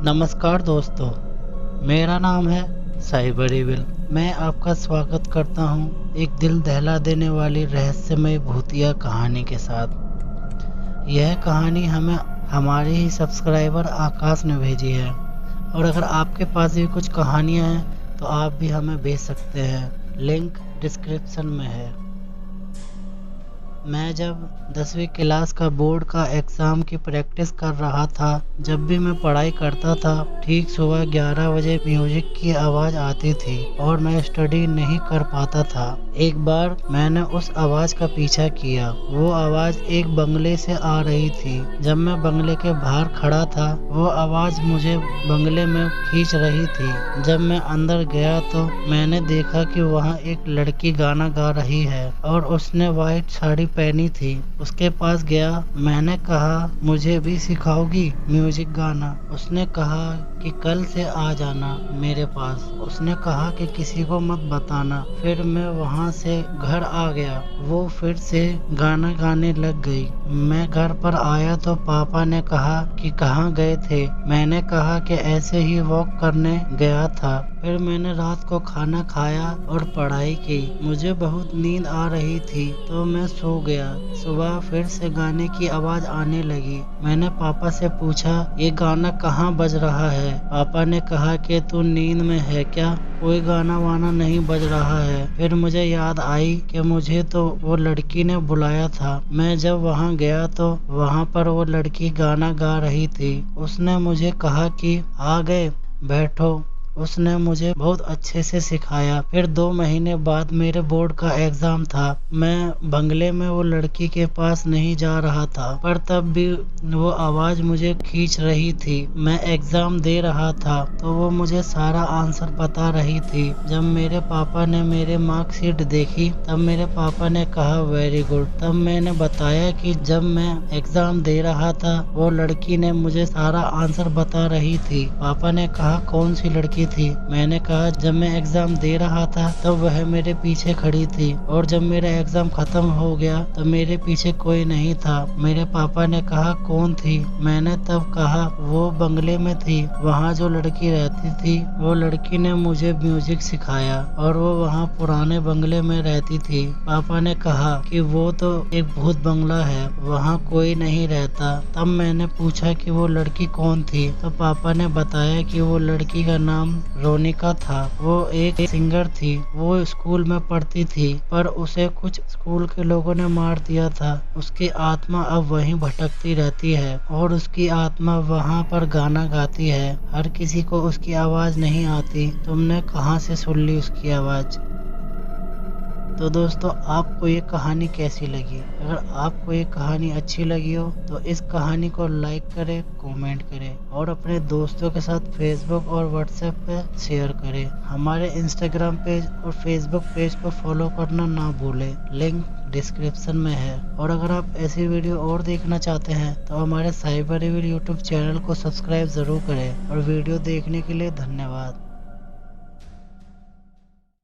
नमस्कार दोस्तों, मेरा नाम है साइबर एविल। मैं आपका स्वागत करता हूं एक दिल दहला देने वाली रहस्यमय भूतिया कहानी के साथ। यह कहानी हमें हमारे ही सब्सक्राइबर आकाश ने भेजी है और अगर आपके पास भी कुछ कहानियां हैं तो आप भी हमें भेज सकते हैं, लिंक डिस्क्रिप्शन में है। मैं जब 10वीं क्लास का बोर्ड का एग्ज़ाम की प्रैक्टिस कर रहा था, जब भी मैं पढ़ाई करता था ठीक सुबह 11 बजे म्यूजिक की आवाज़ आती थी और मैं स्टडी नहीं कर पाता था। एक बार मैंने उस आवाज़ का पीछा किया। वो आवाज़ एक बंगले से आ रही थी। जब मैं बंगले के बाहर खड़ा था, वो आवाज़ मुझे बंगले में खींच रही थी। जब मैं अंदर गया तो मैंने देखा कि वहाँ एक लड़की गाना गा रही है और उसने वाइट साड़ी पहनी थी। उसके पास गया, मैंने कहा मुझे भी सिखाओगी म्यूजिक गाना? उसने कहा कि कल से आ जाना मेरे पास। उसने कहा कि किसी को मत बताना। फिर मैं वहाँ से घर आ गया। वो फिर से गाना गाने लग गई। मैं घर पर आया तो पापा ने कहा कि कहाँ गए थे? मैंने कहा कि ऐसे ही वॉक करने गया था। फिर मैंने रात को खाना खाया और पढ़ाई की। मुझे बहुत नींद आ रही थी तो मैं सो गया। सुबह फिर से गाने की आवाज़ आने लगी। मैंने पापा से पूछा, ये गाना कहाँ बज रहा है? पापा ने कहा कि तू नींद में है क्या? कोई गाना वाना नहीं बज रहा है। फिर मुझे याद आई कि मुझे तो वो लड़की ने बुलाया था। मैं जब वहाँ गया तो वहाँ पर वो लड़की गाना गा रही थी। उसने मुझे कहा कि आ गए, बैठो। उसने मुझे बहुत अच्छे से सिखाया। फिर 2 महीने बाद मेरे बोर्ड का एग्ज़ाम था। मैं बंगले में वो लड़की के पास नहीं जा रहा था, पर तब भी वो आवाज़ मुझे खींच रही थी। मैं एग्ज़ाम दे रहा था तो वो मुझे सारा आंसर बता रही थी। जब मेरे पापा ने मेरे मार्कशीट देखी तब मेरे पापा ने कहा वेरी गुड। तब मैंने बताया कि जब मैं एग्ज़ाम दे रहा था वो लड़की ने मुझे सारा आंसर बता रही थी। पापा ने कहा कौन सी लड़की थी? मैंने कहा जब मैं एग्जाम दे रहा था तब वह मेरे पीछे खड़ी थी और जब मेरा एग्जाम खत्म हो गया तो मेरे पीछे कोई नहीं था। मेरे पापा ने कहा कौन थी? मैंने तब कहा वो बंगले में थी, वहाँ जो लड़की रहती थी वो लड़की ने मुझे म्यूजिक सिखाया और वो वहाँ पुराने बंगले में रहती थी। पापा ने कहा कि वो तो एक भूत बंगला है, वहाँ कोई नहीं रहता। तब मैंने पूछा कि वो लड़की कौन थी तो पापा ने बताया कि वो लड़की का नाम रोनिका था। वो एक सिंगर थी। वो स्कूल में पढ़ती थी पर उसे कुछ स्कूल के लोगों ने मार दिया था। उसकी आत्मा अब वहीं भटकती रहती है और उसकी आत्मा वहाँ पर गाना गाती है। हर किसी को उसकी आवाज़ नहीं आती। तुमने कहाँ से सुन ली उसकी आवाज़? तो दोस्तों, आपको ये कहानी कैसी लगी? अगर आपको ये कहानी अच्छी लगी हो तो इस कहानी को लाइक करें, कमेंट करें और अपने दोस्तों के साथ फेसबुक और व्हाट्सएप पे शेयर करें। हमारे इंस्टाग्राम पेज और फेसबुक पेज को फॉलो करना ना भूलें, लिंक डिस्क्रिप्शन में है। और अगर आप ऐसी वीडियो और देखना चाहते हैं तो हमारे साइबर एविल यूट्यूब चैनल को सब्सक्राइब ज़रूर करें। और वीडियो देखने के लिए धन्यवाद।